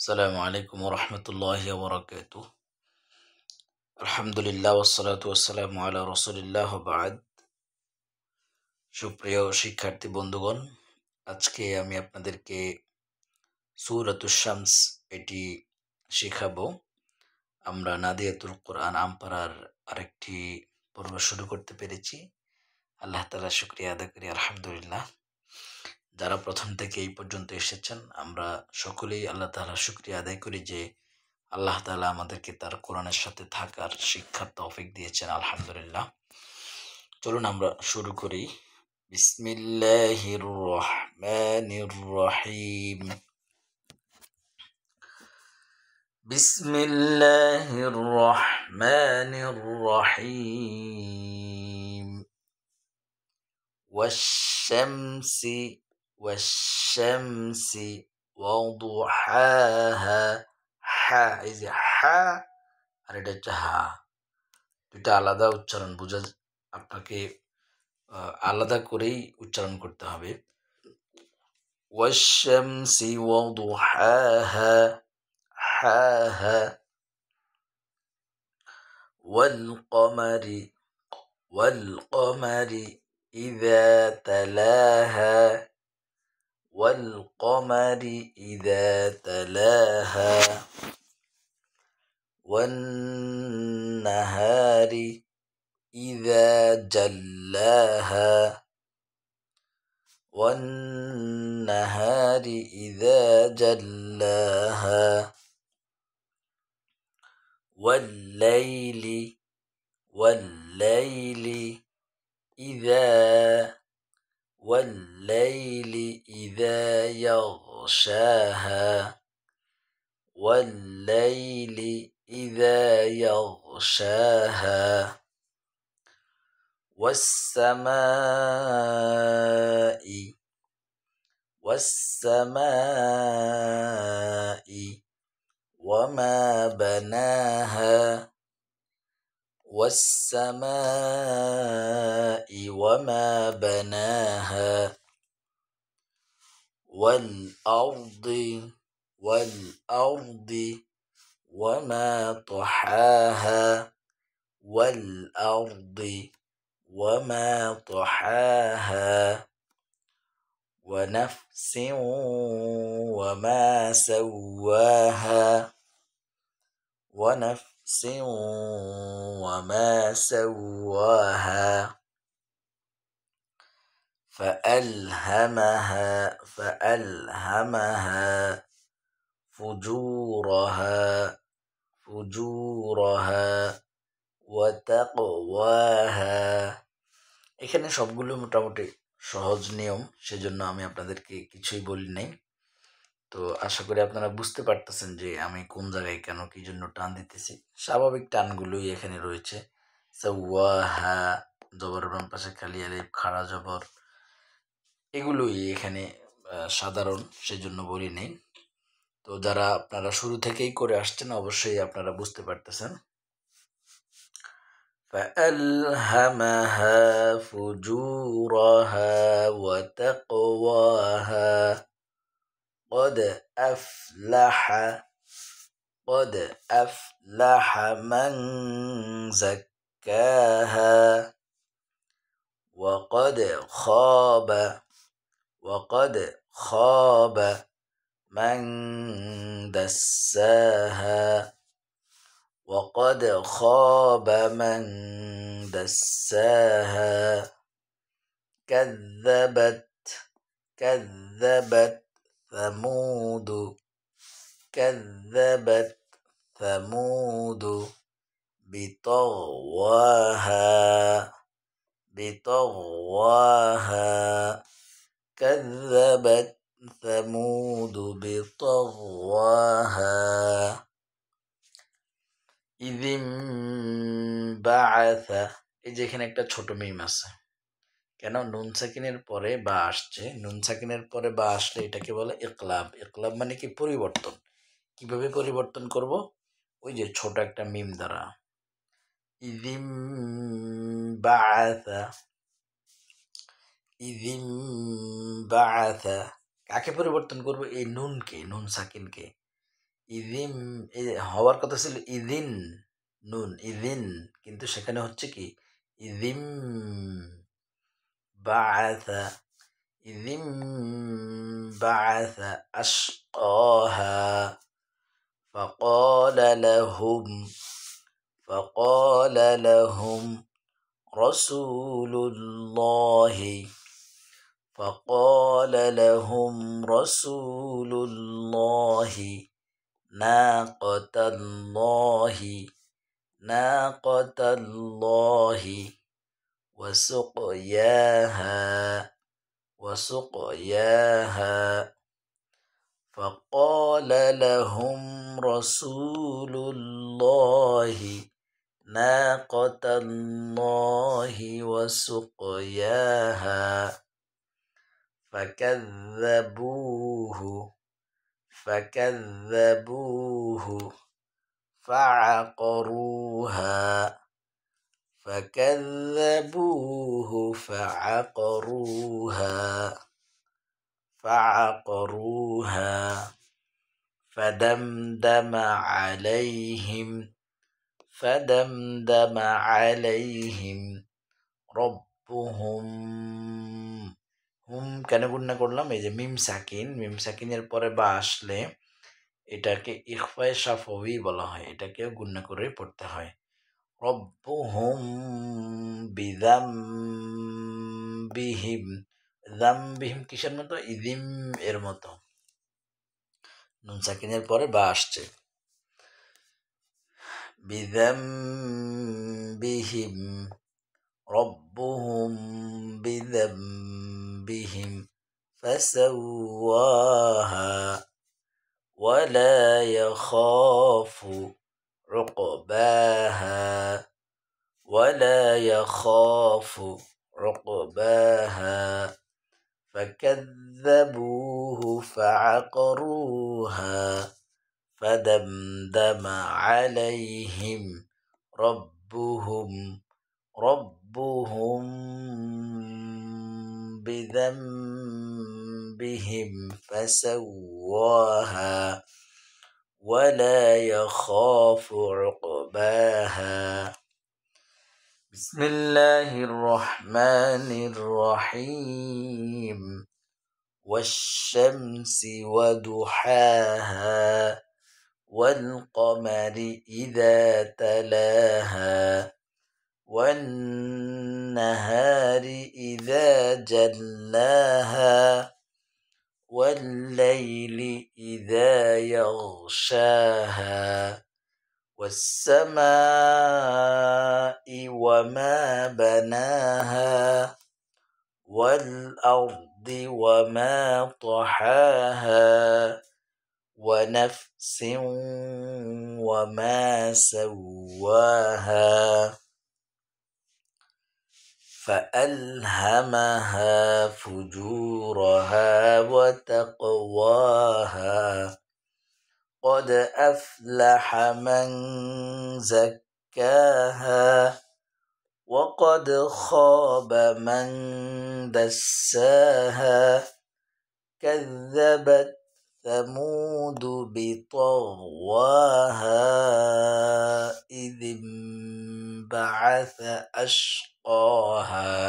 আসসালামু আলাইকুম রহমতুল্লাহি ওবরাকাতু। আলহামদুলিল্লাহ ওয়াসসালাতু ওয়াসসালামু আলা রাসূলিল্লাহ ওয়া বা'দ। সুপ্রিয় শিক্ষার্থী বন্ধুগণ, আজকে আমি আপনাদেরকে সূরাতুশ শামস এটি শেখাবো। আমরা নাদিয়াতুল কোরআন আমপাড়ার আরেকটি পর্ব শুরু করতে পেরেছি। আল্লাহ তাআলার শুকরিয়া আদায় করি আলহামদুলিল্লাহ। যারা প্রথম থেকে এই পর্যন্ত এসেছেন, আমরা সকলেই আল্লাহ তাআলার শুকরিয়া আদায় করি যে আল্লাহ তাআলা আমাদেরকে তার কোরআনের সাথে থাকার শিক্ষার তৌফিক দিয়েছেন আলহামদুলিল্লাহ। চলুন আমরা শুরু করি। বিসমিল্লাহির রহমানির রহিম। বিসমিল্লাহির রহমানির রহিম। ওয়াশ-শামসি ওয়াশ-শামসি ওয়াদুহাহা। হা, এই যে হা আর এটা হচ্ছে হা, দুইটা আলাদা উচ্চারণ আপনাকে আলাদা করেই উচ্চারণ করতে হবে। ওয়াশ-শামসি ওয়াদুহাহা হাহা ওয়াল-কমারি ওয়াল-কমারি ইযা তালাহা ওয়াল-কমারি ইযা তালাহা ওয়ান-নাহারি ইযা জাল্লাহা والنهار إذا جلاها والليل والليل إذا والليل إذا يغشاها والليل إذا يغشاها والسماء والسماء وما بناها والسماء وما بناها والأرض والأرض وما طحاها والأرض وما طحاها ونفس وما سواها ونفس وما سواها فألهمها فجورها وتقواها। এখানে সবগুলো মোটামুটি সহজ নিয়ম, সেজন্য আমি আপনাদেরকে কিছুই বলি নাই। তো আশা করি আপনারা বুঝতে পারতেছেন যে আমি কোন জায়গায় কেন কি জন্য টান দিতেছি। স্বাভাবিক টানগুলোই এখানে রয়েছে। সাওয়াহা, জবর বাম পাশে খালি আলিফ, খাড়া জবর, এগুলোই এখানে সাধারণ, সেজন্য বলি নেই। তো যারা আপনারা শুরু থেকেই করে আসছেন অবশ্যই আপনারা বুঝতে পারতেছেন। فألهمها فجورها وتقواها قد أفلح من زكاها وقد خاب من دساها وقد خاب من دساها كذبت ثمود بطغواها كذبت ثمود بطغواها ইদিম বাআসা। এই যে এখানে একটা ছোট মিম আছে, কেন নুন সাকিনের পরে বা আসছে, নুন সাকিনের পরে বা আসলে এটাকে বলে ইকলাব। ইকলাব মানে কি? পরিবর্তন। কিভাবে পরিবর্তন করব? ওই যে ছোট একটা মিম দ্বারা। ইদিম বাআসা, ইদিম বাআসা। কাকে পরিবর্তন করব? এই নুনকে, নুন সাকিনকে। ইদিম হওয়ার কথা ছিল ইদিন, নুন ইদিন, কিন্তু সেখানে হচ্ছে কি ইদিম বাআসা, ইদিম বাআসা আশকাহা فقال لهم فقال لهم رسول الله فقال لهم رسول الله ناقة الله ناقة الله وسقياها وسقياها فقال لهم رسول الله ناقة الله وسقياها فكذبوه فعقروها فعقروها فدمدم عليهم রব্বুহুম, হুম কেন গুণনা করলাম? এই যে মিম সাকিনের পরে বা আসলে এটাকে ইখফায়ে শাফাওয়ি বলা হয়, এটাকেও গুণনা করে পড়তে হয়। রব্বুহুম বিযামবিহিম, যামবিহিম কিসের মতো? ইদিম এর মতো, নুন সাকিনের পরে বা আসছে। বিযামবিহিম ربهم بذنبهم فسواها ولا يخاف عقباها فكذبوه فعقروها فدمدم عليهم ربهم بذنبهم فسواها ولا يخاف عقباها بسم الله الرحمن الرحيم والشمس وضحاها والقمر إذا تلاها والنهار إذا جلاها والليل إذا يغشاها والسماء وما بناها والأرض وما طحاها ونفس وما سواها فألهمها فجورها وتقواها قد أفلح من زكاها وقد خاب من دساها كذبت ثمود بطغواها إذ انبعث أشقاها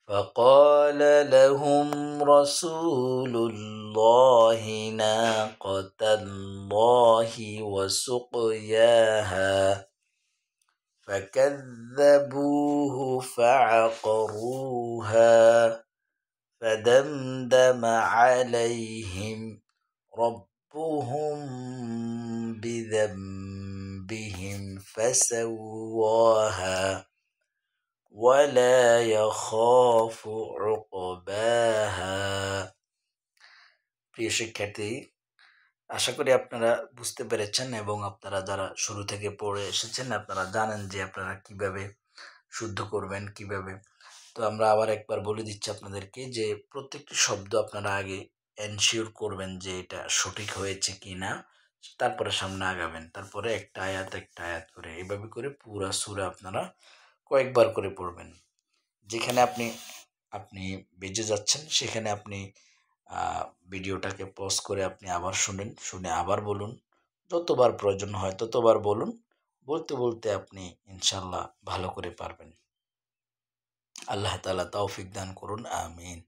فقال لهم رسول الله ناقة الله وسقياها فكذبوه فعقروها فدمدم عليهم ربهم بذنبهم فسواها ولا يخاف عقباها প্রিয় শিক্ষার্থী, আশা করি আপনারা বুঝতে পেরেছেন এবং আপনারা যারা শুরু থেকে পড়ে এসেছেন আপনারা জানেন যে আপনারা কিভাবে শুদ্ধ করবেন কিভাবে। তো আমরা আবার একবার বলে দিচ্ছি আপনাদেরকে যে প্রত্যেকটি শব্দ আপনারা আগে এনশিওর করবেন যে এটা সঠিক হয়েছে কি না, তারপরে সামনে আগাবেন। তারপরে একটা আয়াত করে এইভাবে করে পুরা সূরা আপনারা কয়েকবার করে পড়বেন। যেখানে আপনি আপনি বেঁচে যাচ্ছেন সেখানে আপনি ভিডিওটাকে পজ করে আপনি আবার শুনেন, শুনে আবার বলুন। যতবার প্রয়োজন হয় ততবার বলুন। বলতে, বলতে আপনি ইনশাআল্লাহ ভালো করে পারবেন। আল্লাহ তাআলা তৌফিক দান করুন। আমিন।